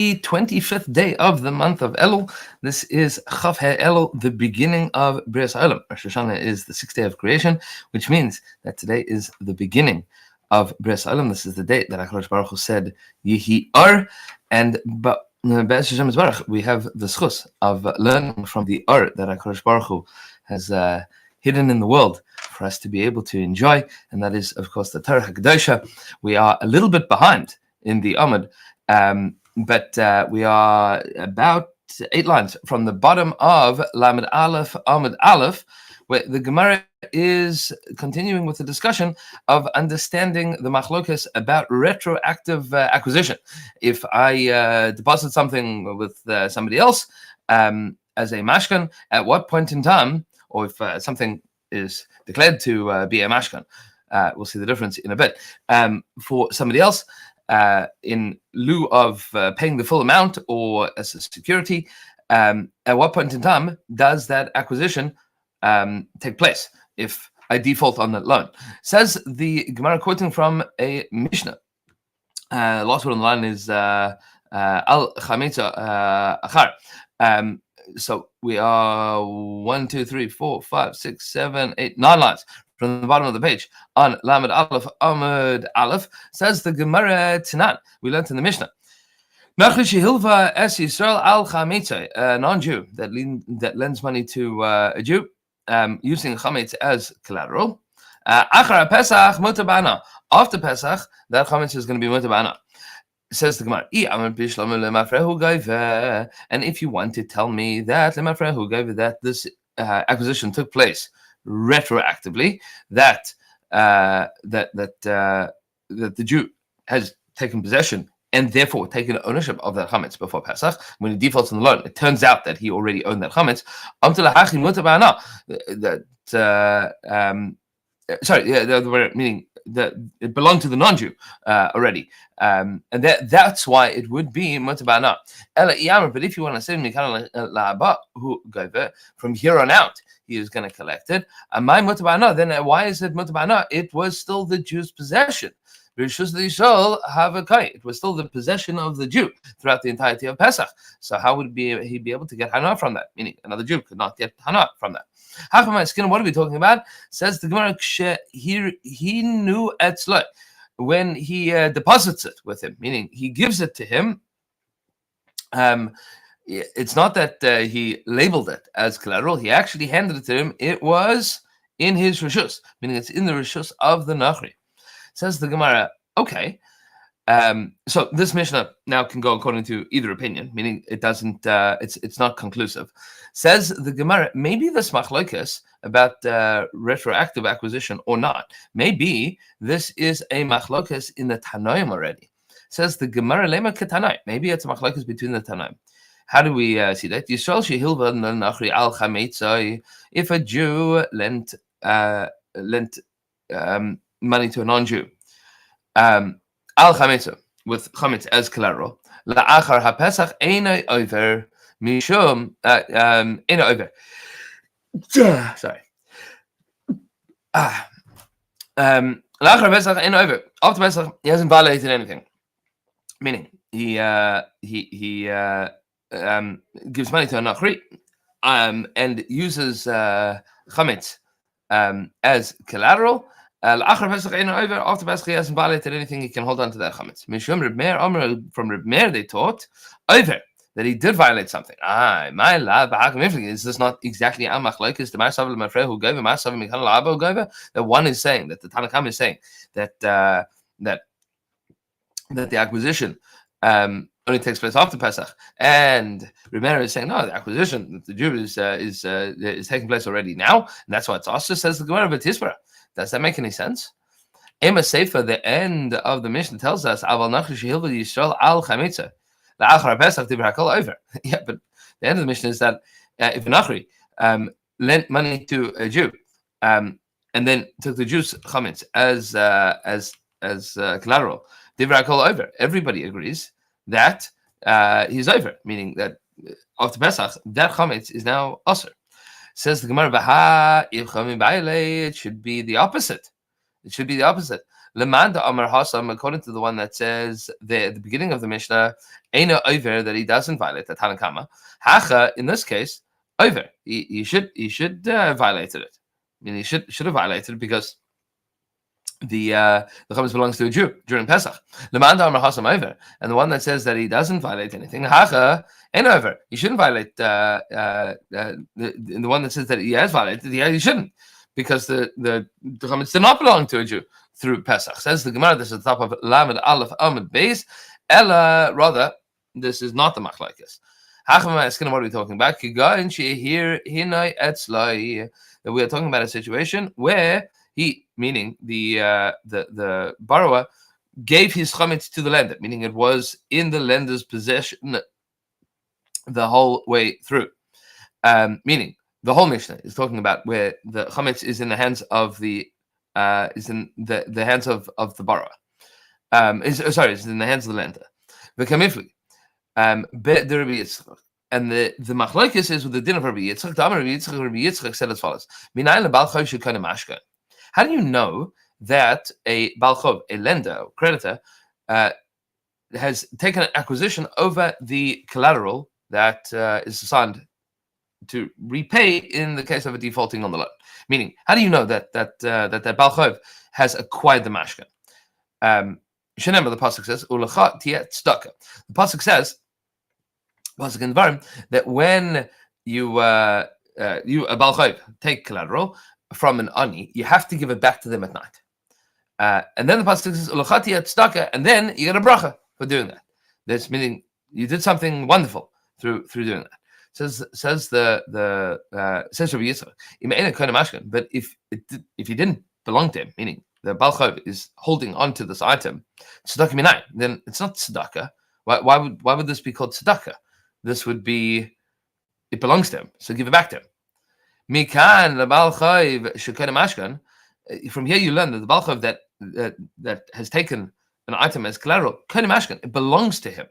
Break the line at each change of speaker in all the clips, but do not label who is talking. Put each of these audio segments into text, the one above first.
25th day of the month of Elul. This is Chav Elul, the beginning of Bris Olam. Rosh Hashanah is the 6th day of creation, which means that today is the beginning of Bris Olam. This is the date that HaKadosh Baruch Hu said, Yehi Or, and but Be'ez Hashem Yisbarach, we have the schus of learning from the Or that HaKadosh Baruch Hu has hidden in the world for us to be able to enjoy, and that is, of course, the Torah HaKadosha. We are a little bit behind in the Amud, but we are about 8 lines from the bottom of Lamed Aleph, Amud Aleph, where the Gemara is continuing with the discussion of understanding the machlokas about retroactive acquisition. If I deposit something with somebody else as a mashkan, at what point in time, or if something is declared to be a mashkan, we'll see the difference in a bit, for somebody else, in lieu of paying the full amount or as a security, at what point in time does that acquisition take place if I default on that loan? Says the Gemara, quoting from a Mishnah. Last word on the line is Al Chametza Achar. So we are 1, 2, 3, 4, 5, 6, 7, 8, 9 lines from the bottom of the page on Lamed Aleph, Amud Aleph. Says the Gemara Tanan. We learned in the Mishnah. Nachrishi Hilva Es Yisrael Al Chametza, a non-Jew that lends money to a Jew, using chametz as collateral. Achar Pesach mutabana. After Pesach, that chametz is going to be mutabana. Says the Gemara, and if you want to tell me that that this acquisition took place retroactively, that the Jew has taken possession and therefore taken ownership of that chametz before Pesach, when he defaults on the loan, it turns out that he already owned that chametz. Meaning that it belonged to the non-Jew already, and that's why it would be mutabana. But if you want to say from here on out, he is going to collect it. My mutabana, then why is it mutabana? It was still the Jew's possession. It was still the possession of the Jew throughout the entirety of Pesach. So how would he be able to get hana from that? Meaning another Jew could not get hana from that. What are we talking about? Says the Gemara, he knew etzlo, when he deposits it with him, meaning he gives it to him. It's not that he labeled it as collateral. He actually handed it to him. It was in his rishus, meaning it's in the rishus of the nachri. Says the Gemara, okay. So this Mishnah now can go according to either opinion, meaning it doesn't. It's not conclusive. Says the Gemara, maybe this machlokas about retroactive acquisition or not. Maybe this is a machlokas in the Tanoim already. Says the Gemara, lema ketanai. Maybe it's a machlokas between the Tanoim. How do we see that? Yisrael shehilva nachri al chametzai. If a Jew lent money to a non-Jew, al chametza, with chametz as collateral, la'achar haPesach eino over mishum eino over. Sorry. La'achar Pesach eino over. After Pesach, he hasn't violated anything. Meaning he gives money to a nachri and uses chametz as collateral. After Pesach, he hasn't violated anything, he can hold on to that chametz. From Reb Meir, they taught over that he did violate something. My love, is this not exactly a machlokes? The one is saying that the Tanakh is saying that that the acquisition only takes place after Pesach, and Reb Meir is saying no, the acquisition that the Jew is taking place already now, and that's why it's also says the Gemara B'Tisbara. Does that make any sense? Ema Sefer, the end of the Mishnah tells us, Aval Nachri Shehilva Yisrael Al Chametza. La'achar Pesach Dibra Hakol over. Yeah, but the end of the Mishnah is that if a Nachri lent money to a Jew and then took the Jew's chametz as collateral, Dibra Hakol over. Everybody agrees that he's over, meaning that after Pesach, that chametz is now asur. Says the Gemara, it should be the opposite. It should be the opposite. Lemanda Amar Hasam, according to the one that says at the beginning of the Mishnah, Eina over, that he doesn't violate the Tanakama. Hacha, in this case, over. He should violated it. I mean, he should have violated it because the chametz belongs to a Jew during Pesach. Lemanda Amar Hasam over, and the one that says that he doesn't violate anything, Hacha ain't over. He shouldn't violate. The one that says that he has violated, he shouldn't, because the chametz did not belong to a Jew through Pesach. Says the Gemara, this is the top of Lamed Aleph Amud Beis. Ella, rather, this is not the machlokes. Hachama asking, what are we talking about? That we are talking about a situation where he, meaning the borrower, gave his chametz to the lender, meaning it was in the lender's possession the whole way through. Meaning the whole Mishnah is talking about where the chametz is in the hands of the hands of the borrower. It's in the hands of the lender. The kamifli, and the machlokes is with the din of Rabbi Yitzchak. Rabbi Yitzchak said as follows: how do you know that a balchov, a lender, or creditor, has taken an acquisition over the collateral that is assigned to repay in the case of a defaulting on the loan? Meaning, how do you know that balchov has acquired the mashkan? The pasuk says, "Ulecha tiet tzedakah." The pasuk says, pasuk in Dvarim, that when you a balchov take collateral from an ani, you have to give it back to them at night. And then the pasuk says, "Ulecha tiet tzedakah," and then you get a bracha for doing that. That's meaning you did something wonderful through doing that. Says Rabbi Yitzchak, but if he didn't belong to him, meaning the balchov is holding on to this item, tzedakah minai, then it's not tzedakah. Why would this be called tzedakah? This would be, it belongs to him, so give it back to him. Mikan the balchov shekana mashkan. From here you learn that the balchov that has taken an item as collateral, kana mashkan, it belongs to him.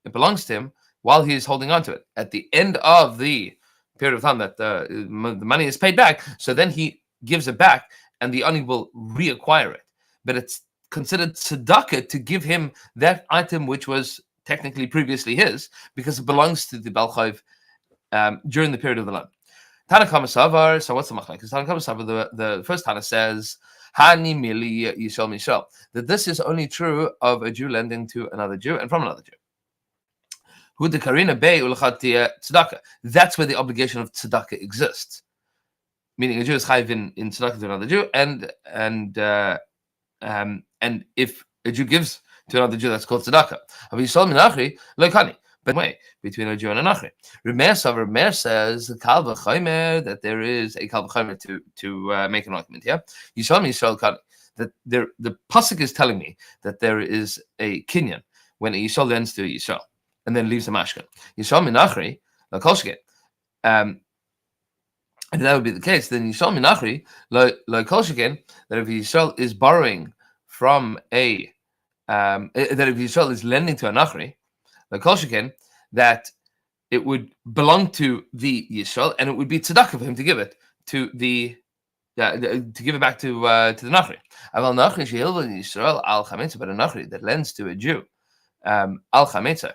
It belongs to him while he is holding on to it. At the end of the period of time that the money is paid back, so then he gives it back, and the ani will reacquire it. But it's considered tzedakah to give him that item which was technically previously his, because it belongs to the balchov during the period of the loan. Tanakama Savar. So what's the machlokes? Tanakama Savar, the first Tana says, Hani mili yishal mishal, that this is only true of a Jew lending to another Jew and from another Jew. That's where the obligation of tzedakah exists. Meaning a Jew is chayiv in tzedakah to another Jew, and if a Jew gives to another Jew, that's called tzedakah. But wait, between a Jew and an achri. Meir says that there is a kal v'chomer to make an argument here. That the pasuk is telling me that there is a kinyan when a yishal lends to a yishal and then leaves the mashkan. Yishal min achri l'kol sheken. If that would be the case, then Yishal min achri l'kol sheken, that if Yishal is borrowing from that if Yishal is lending to an achri, l'kol sheken, that it would belong to the Yishal, and it would be tzedakah for him to give it to the to give it back to the nachri. Aval nachri shehilva Yisrael al chametza, but a nachri that lends to a Jew al chametza,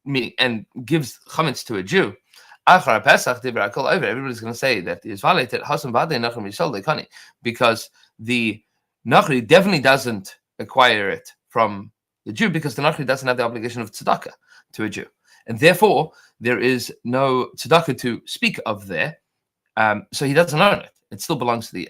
meaning and gives chametz to a Jew. Achar Pesach dibrakol over. Everybody's going to say that is violated. Hasan vade nachri Yisrael lekani, because the nachri definitely doesn't acquire it from the Jew, because the nachri doesn't have the obligation of tzedakah to a Jew, and therefore there is no tzedakah to speak of there. So he doesn't own it; it still belongs to the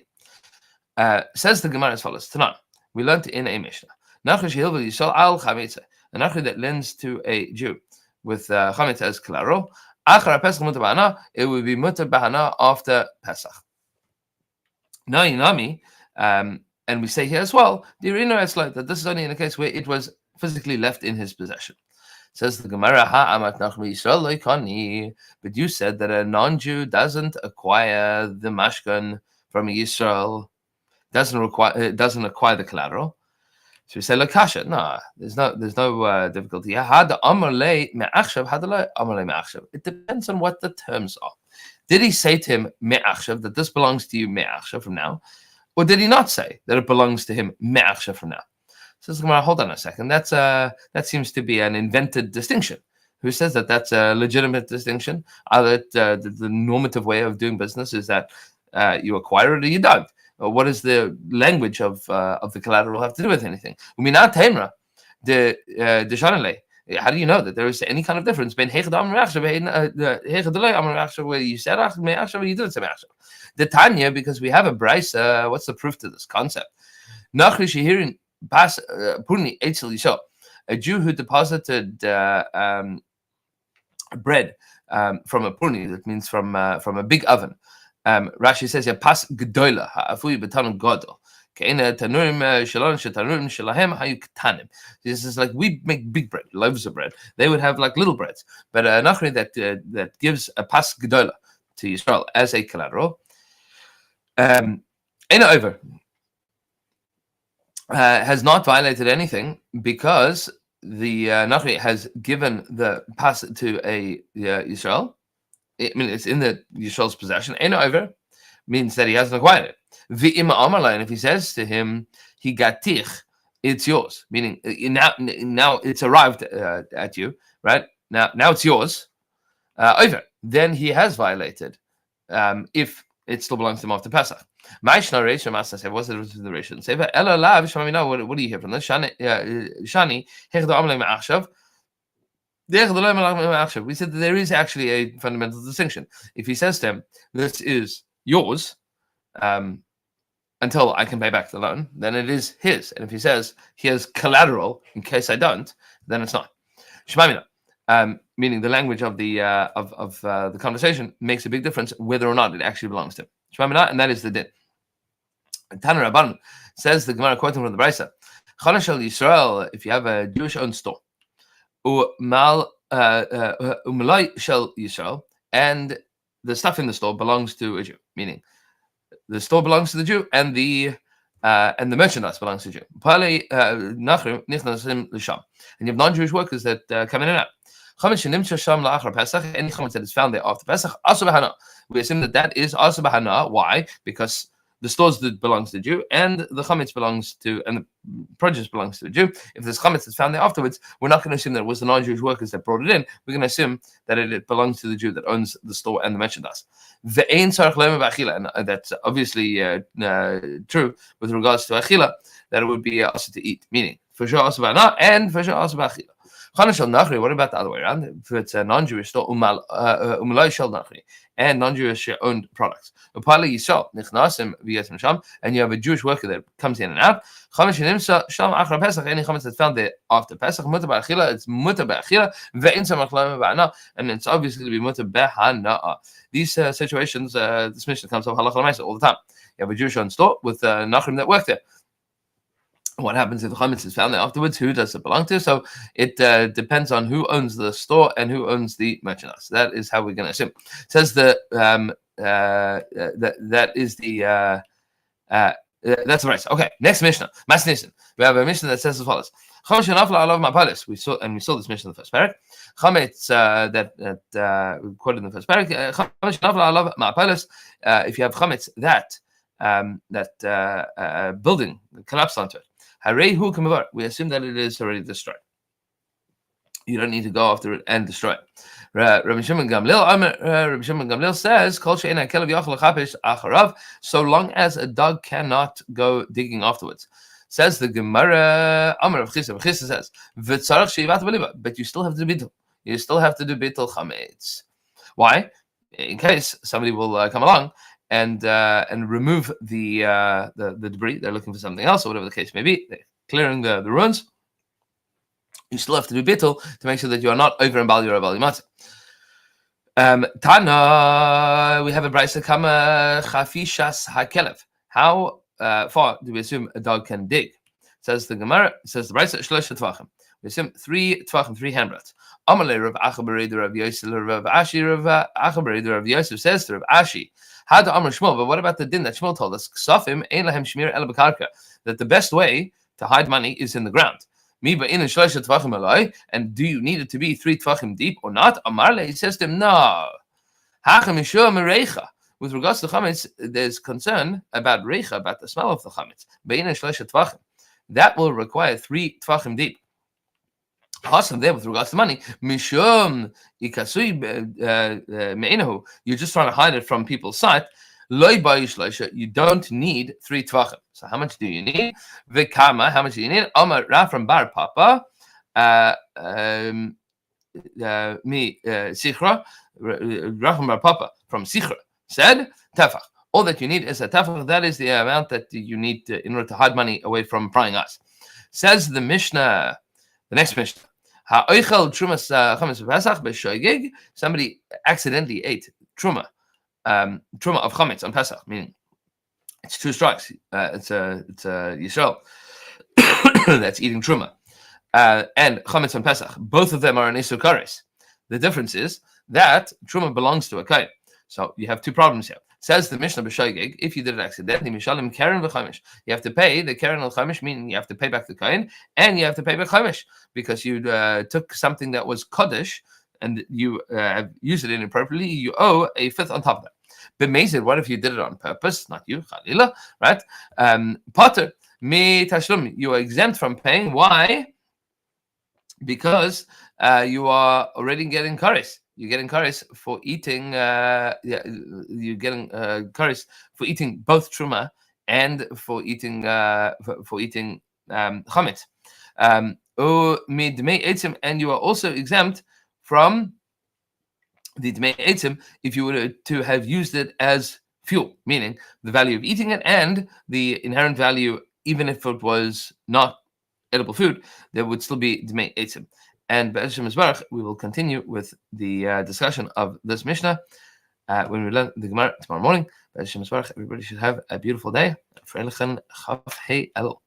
Yid. Says the Gemara as follows: Tanan, we learned in a Mishnah, nachri shehilva yishal al chametza, a nachri that lends to a Jew with chametza as collateral. Achar Pesach mutar b'hana, it would be mutar b'hana after Pesach. Now Yomi, and we say here as well, that this is only in a case where it was physically left in his possession. Says the Gemara, but you said that a non-Jew doesn't acquire the mashkan from a Yisrael, doesn't acquire the collateral. So we say lakasha. No, there's no difficulty. It depends on what the terms are. Did he say to him me'achshav, that this belongs to you me'achshav from now? Or did he not say that it belongs to him me'achshav from now? Says the Gemara, hold on a second. That seems to be an invented distinction. Who says that that's a legitimate distinction? The normative way of doing business is that you acquire it or you don't. What does the language of the collateral have to do with anything? How do you know that there is any kind of difference between where you said where you did say the Tanya, because we have a brisa. What's the proof to this concept? A Jew who deposited bread from a purni, that means from a big oven. Rashi says, "Pas gedola ha'afui b'tanum gadol." This is like we make big bread, loaves of bread. They would have like little breads, but nachri that gives a pas gedola to Yisrael as a collateral. Over has not violated anything because the Nachri has given the pass to a Yisrael. It's in the Yisrael's possession. Over means that he hasn't acquired it. V'ima Amarla, and if he says to him, "He gatich," it's yours. Meaning now it's arrived at you, right? Now it's yours. Over, then he has violated. If it still belongs to him after Pesach. What's the difference between the Rish and Sefer? What do you hear from this? Shani, we said that there is actually a fundamental distinction. If he says to him, "This is yours until I can pay back the loan," then it is his. And if he says he has collateral in case I don't, then it's not. Meaning the language of the conversation makes a big difference whether or not it actually belongs to him. And that is the din. Tanur Rabban says, the Gemara quoting from the Brisa, "Chana shel Yisrael, if you have a Jewish-owned store, u'malai shel Yisrael, and the stuff in the store belongs to a Jew," meaning the store belongs to the Jew and the merchandise belongs to the Jew. And you have non-Jewish workers that come in and out. Any chametz that is found there after Pesach, we assume that is also bahana. Why? Because the stores that belongs to the Jew and the chametz belongs to, and the produce belongs to the Jew. If there's chametz that's found there afterwards, we're not going to assume that it was the non-Jewish workers that brought it in. We're going to assume that it belongs to the Jew that owns the store and the merchandise. And that's obviously true with regards to achila, that it would be also to eat, meaning for sure also bahana and for sure also ba'achila. What about the other way around? If it's a non-Jewish store, and non-Jewish owned products, and you have a Jewish worker that comes in and out, any chametz that's found there after Pesach, it's mutar ba'achila, and it's obviously to be mutar b'hana. These situations, this mission comes up halacha l'maisa all the time. You have a Jewish owned store with nachrim that work there. What happens if the chametz is found there afterwards? Who does it belong to? So it depends on who owns the store and who owns the merchandise. That is how we're going to assume. It says that is the that's the right. Okay, next Mishnah. Maseches. We have a Mishnah that says as follows: we saw this Mishnah in the first parak. Chametz that we quoted in the first parak. If you have chametz that building collapsed onto it, we assume that it is already destroyed. You don't need to go after it and destroy it. Rabbi Shimon Gamliel says, so long as a dog cannot go digging afterwards. Says the Gemara, Amar of Chisa says, but you still have to do bittul. You still have to do bittul chametz. Why? In case somebody will come along and remove the debris. They're looking for something else, or whatever the case may be. They're clearing the ruins. You still have to do bittul to make sure that you are not over and bal your bal matzah. Tana, we have a brayso kama chafishas hakelev. How far do we assume a dog can dig? Says the Gemara. Says the brayso shlosh tvachim. We assume 3 tvachim, 3 handbreadths. Amalei Rav Acha bereider Rav Yosef Rav Ashi Rav Acha bereider Rav Yosef says to Rav Ashi. How do Amr Shmuel? But what about the din that Shmuel told us? Ksafim ein lahem shmir el b'karka. That the best way to hide money is in the ground. Mi ba'in shlosh tvachim alai. And do you need it to be 3 tvachim deep or not? Amarle, he says to him, no. Hachem yishua mereicha. with regards to chametz, there's concern about reicha, about the smell of the chametz. Beina shleisha tvachim. That will require 3 tvachim deep. Awesome there with regards to money. Mishum ikasui me'inahu. You're just trying to hide it from people's sight. You don't need 3 tvachim. So how much do you need? Vikama, how much do you need? Omar Ra from Bar Papa. Mi Sichra, Ra from Bar Papa from Sichra said tefach. All that you need is a tefach. That is the amount that you need in order to hide money away from prying eyes. Says the Mishnah, the next Mishnah. Somebody accidentally ate truma of chametz on Pesach, meaning it's 2 strikes. It's a Yisrael that's eating truma and chametz on Pesach. Both of them are an isur kares. The difference is that truma belongs to a kohen. So you have 2 problems here. Says the Mishnah b'shoigeg, if you did it accidentally, mishalim keren v'chamish. You have to pay the keren v'chamish, meaning you have to pay back the kohen, and you have to pay back chamish because you took something that was kaddish and you have used it inappropriately. You owe a 5th on top of that. B'meizid, what if you did it on purpose? Not you, chalila, right? Potter mi tashlum, you are exempt from paying. Why? Because you are already getting kares. You're getting kares for eating. You're getting kares for eating both truma and for eating chametz. And you are also exempt from the dmei etzim if you were to have used it as fuel, meaning the value of eating it and the inherent value, even if it was not edible food, there would still be dmei etzim. And Be'ezhem Mizbarach, we will continue with the discussion of this Mishnah when we learn the Gemara tomorrow morning. Be'ezhem Mizbarach, everybody should have a beautiful day. Freilichen Chaf Hey Elo.